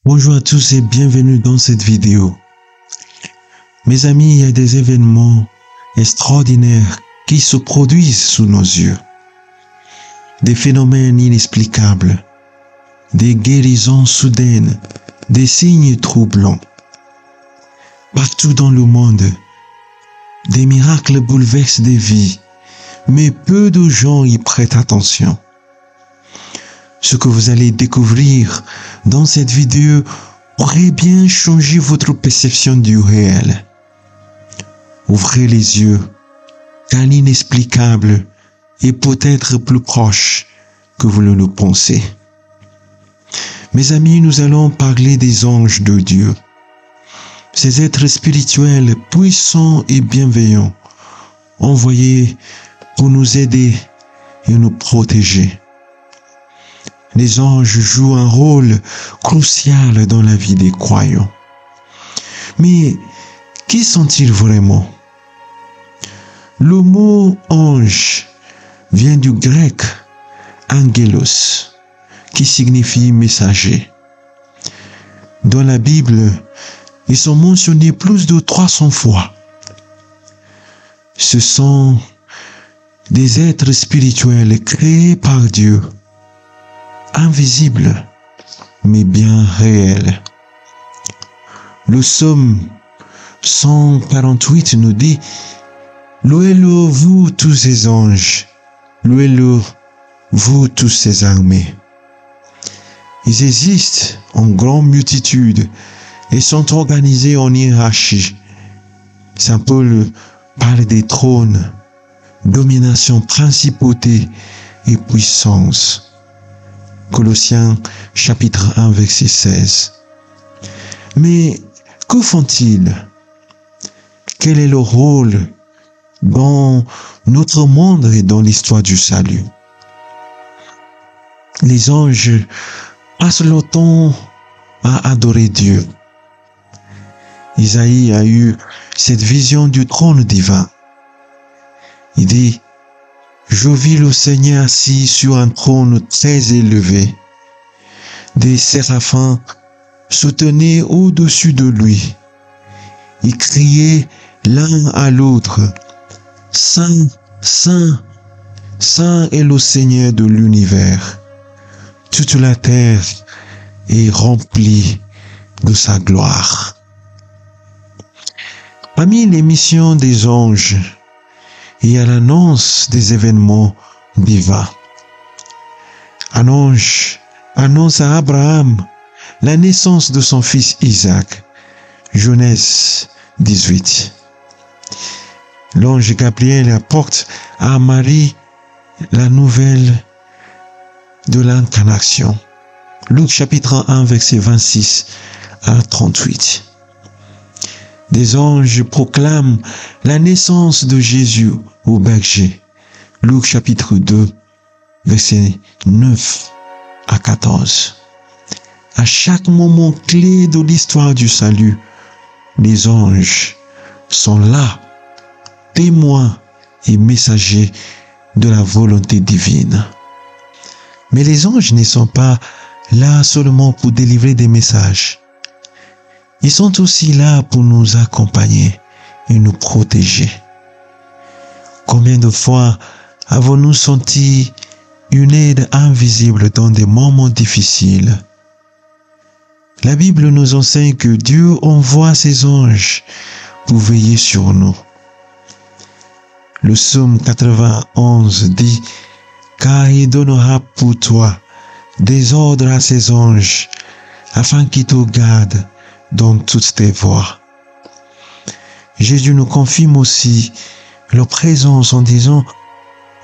Bonjour à tous et bienvenue dans cette vidéo. Mes amis, il y a des événements extraordinaires qui se produisent sous nos yeux. Des phénomènes inexplicables, des guérisons soudaines, des signes troublants. Partout dans le monde, des miracles bouleversent des vies, mais peu de gens y prêtent attention. Ce que vous allez découvrir dans cette vidéo pourrait bien changer votre perception du réel. Ouvrez les yeux, car l'inexplicable est peut-être plus proche que vous ne le pensez. Mes amis, nous allons parler des anges de Dieu. Ces êtres spirituels puissants et bienveillants, envoyés pour nous aider et nous protéger. Les anges jouent un rôle crucial dans la vie des croyants. Mais qui sont-ils vraiment? Le mot ange vient du grec angelos, qui signifie messager. Dans la Bible, ils sont mentionnés plus de 300 fois. Ce sont des êtres spirituels créés par Dieu, invisibles, mais bien réels. Le psaume 148 nous dit: louez-le, vous tous ces anges, louez-le, vous tous ces armées. Ils existent en grande multitude et sont organisés en hiérarchie. Saint Paul parle des trônes, domination, principauté et puissance. Colossiens chapitre 1 verset 16. Mais que font-ils? Quel est leur rôle dans notre monde et dans l'histoire du salut? Les anges passent leur temps à adorer Dieu. Isaïe a eu cette vision du trône divin. Il dit: je vis le Seigneur assis sur un trône très élevé. Des séraphins se tenaient au-dessus de lui. Ils criaient l'un à l'autre: Saint, Saint, Saint est le Seigneur de l'univers. Toute la terre est remplie de sa gloire. Parmi les missions des anges, il y a l'annonce des événements divins. Un ange annonce à Abraham la naissance de son fils Isaac. Genèse 18. L'ange Gabriel apporte à Marie la nouvelle de l'incarnation. Luc chapitre 1 verset 26 à 38. Des anges proclament la naissance de Jésus au berger. Luc chapitre 2, versets 9 à 14. À chaque moment clé de l'histoire du salut, les anges sont là, témoins et messagers de la volonté divine. Mais les anges ne sont pas là seulement pour délivrer des messages. Ils sont aussi là pour nous accompagner et nous protéger. Combien de fois avons-nous senti une aide invisible dans des moments difficiles? La Bible nous enseigne que Dieu envoie ses anges pour veiller sur nous. Le psaume 91 dit: car il donnera pour toi des ordres à ses anges, afin qu'ils te gardent dans toutes tes voies. Jésus nous confirme aussi leur présence en disant: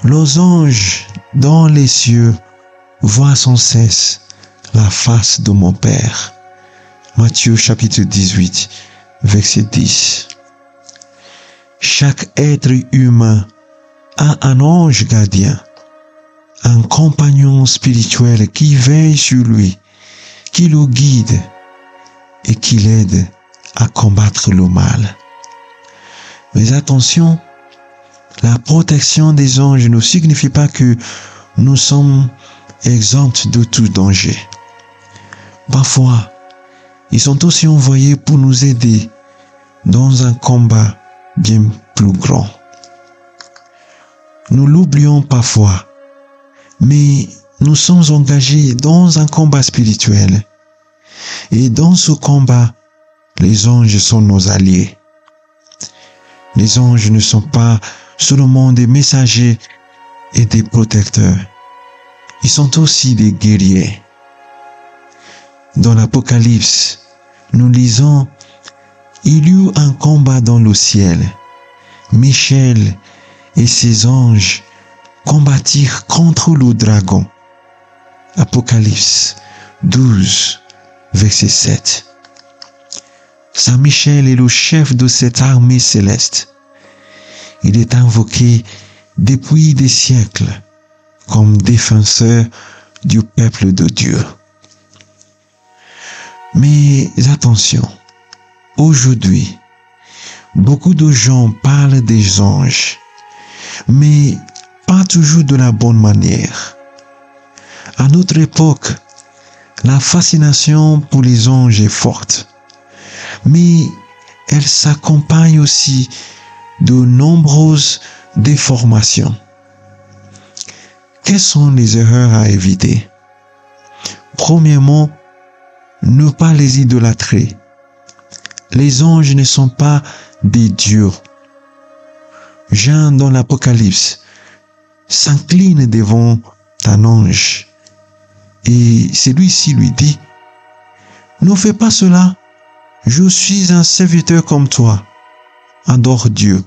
nos anges dans les cieux voient sans cesse la face de mon Père. Matthieu chapitre 18, verset 10. Chaque être humain a un ange gardien, un compagnon spirituel qui veille sur lui, qui le guide et qui l'aide à combattre le mal. Mais attention, la protection des anges ne signifie pas que nous sommes exempts de tout danger. Parfois, Ils sont aussi envoyés pour nous aider dans un combat bien plus grand. Nous l'oublions parfois, mais nous sommes engagés dans un combat spirituel. Et dans ce combat, les anges sont nos alliés. Les anges ne sont pas seulement des messagers et des protecteurs. Ils sont aussi des guerriers. Dans l'Apocalypse, nous lisons « Il y eut un combat dans le ciel. Michel et ses anges combattirent contre le dragon. » Apocalypse 12, verset 7. Saint Michel est le chef de cette armée céleste. Il est invoqué depuis des siècles comme défenseur du peuple de Dieu. Mais attention, aujourd'hui, beaucoup de gens parlent des anges, mais pas toujours de la bonne manière. À notre époque, la fascination pour les anges est forte, mais elle s'accompagne aussi de nombreuses déformations. Quelles sont les erreurs à éviter? Premièrement, ne pas les idolâtrer. Les anges ne sont pas des dieux. Jean dans l'Apocalypse s'incline devant un ange et celui-ci lui dit « Ne fais pas cela, je suis un serviteur comme toi, adore Dieu. »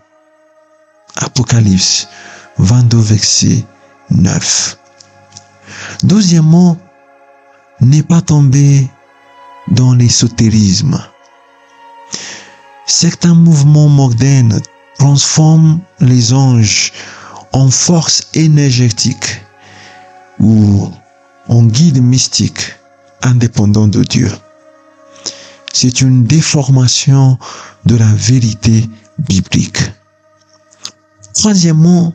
Apocalypse 22, verset 9. Deuxièmement, ne pas tomber dans l'ésotérisme. Certains mouvements modernes transforment les anges en force énergétique ou en guide mystique indépendant de Dieu. C'est une déformation de la vérité biblique. Troisièmement,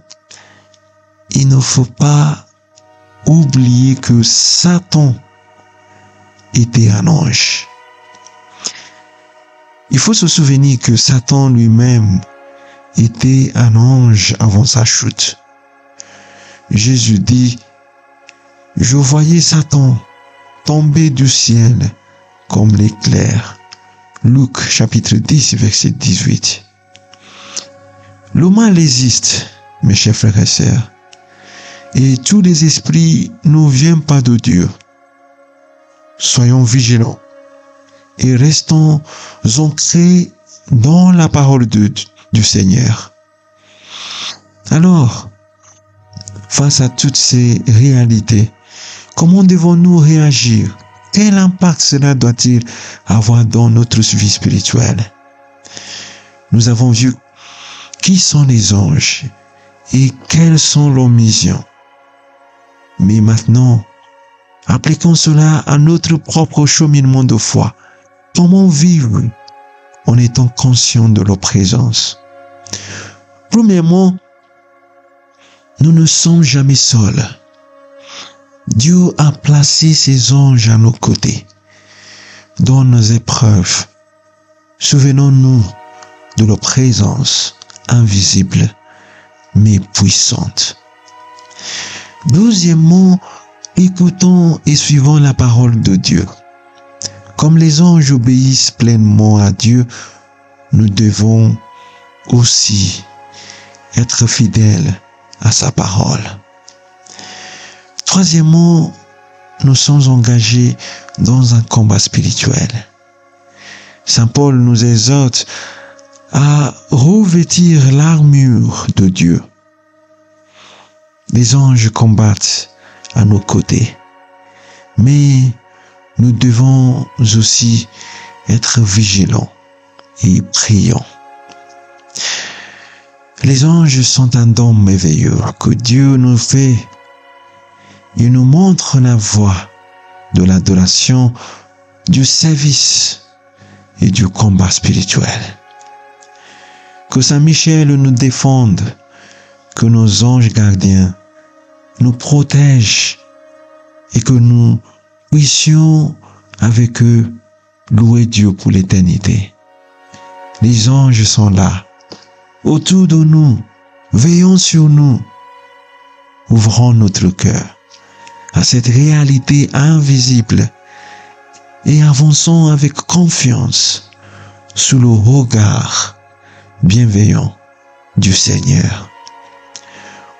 il ne faut pas oublier que Satan était un ange. Il faut se souvenir que Satan lui-même était un ange avant sa chute. Jésus dit, « Je voyais Satan tomber du ciel comme l'éclair. » Luc chapitre 10, verset 18. Le mal existe, mes chers frères et sœurs, et tous les esprits ne viennent pas de Dieu. Soyons vigilants et restons ancrés dans la parole du Seigneur. Alors, face à toutes ces réalités, comment devons-nous réagir? Quel impact cela doit-il avoir dans notre vie spirituelle? Nous avons vu qui sont les anges et quelles sont leurs missions. Mais maintenant, appliquons cela à notre propre cheminement de foi. Comment vivre en étant conscient de leur présence? Premièrement, nous ne sommes jamais seuls. Dieu a placé ses anges à nos côtés. Dans nos épreuves, souvenons-nous de leur présence invisible mais puissante. Deuxièmement, écoutons et suivons la parole de Dieu. Comme les anges obéissent pleinement à Dieu, nous devons aussi être fidèles à sa parole. Troisièmement, nous sommes engagés dans un combat spirituel. Saint Paul nous exhorte à revêtir l'armure de Dieu. Les anges combattent à nos côtés, mais nous devons aussi être vigilants et priants. Les anges sont un don merveilleux que Dieu nous fait. Il nous montre la voie de l'adoration, du service et du combat spirituel. Que Saint Michel nous défende, que nos anges gardiens nous protègent et que nous puissions avec eux louer Dieu pour l'éternité. Les anges sont là, autour de nous, veillons sur nous. Ouvrons notre cœur à cette réalité invisible et avançons avec confiance sous le regard bienveillant du Seigneur.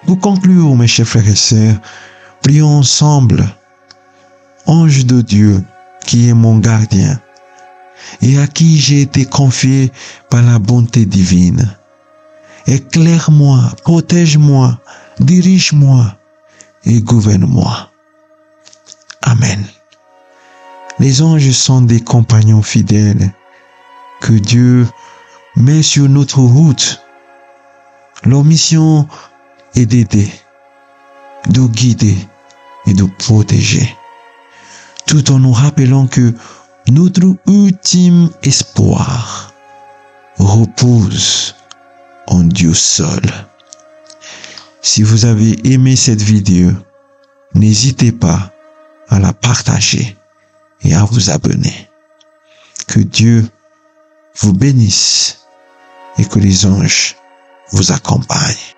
Pour conclure, mes chers frères et sœurs, prions ensemble. Ange de Dieu, qui est mon gardien, et à qui j'ai été confié par la bonté divine, éclaire-moi, protège-moi, dirige-moi et gouverne-moi. Amen. Les anges sont des compagnons fidèles que Dieu met sur notre route. Leur mission est d'aider, de guider et de protéger, tout en nous rappelant que notre ultime espoir repose en Dieu seul. Si vous avez aimé cette vidéo, n'hésitez pas à la partager et à vous abonner. Que Dieu vous bénisse et que les anges vous accompagnent.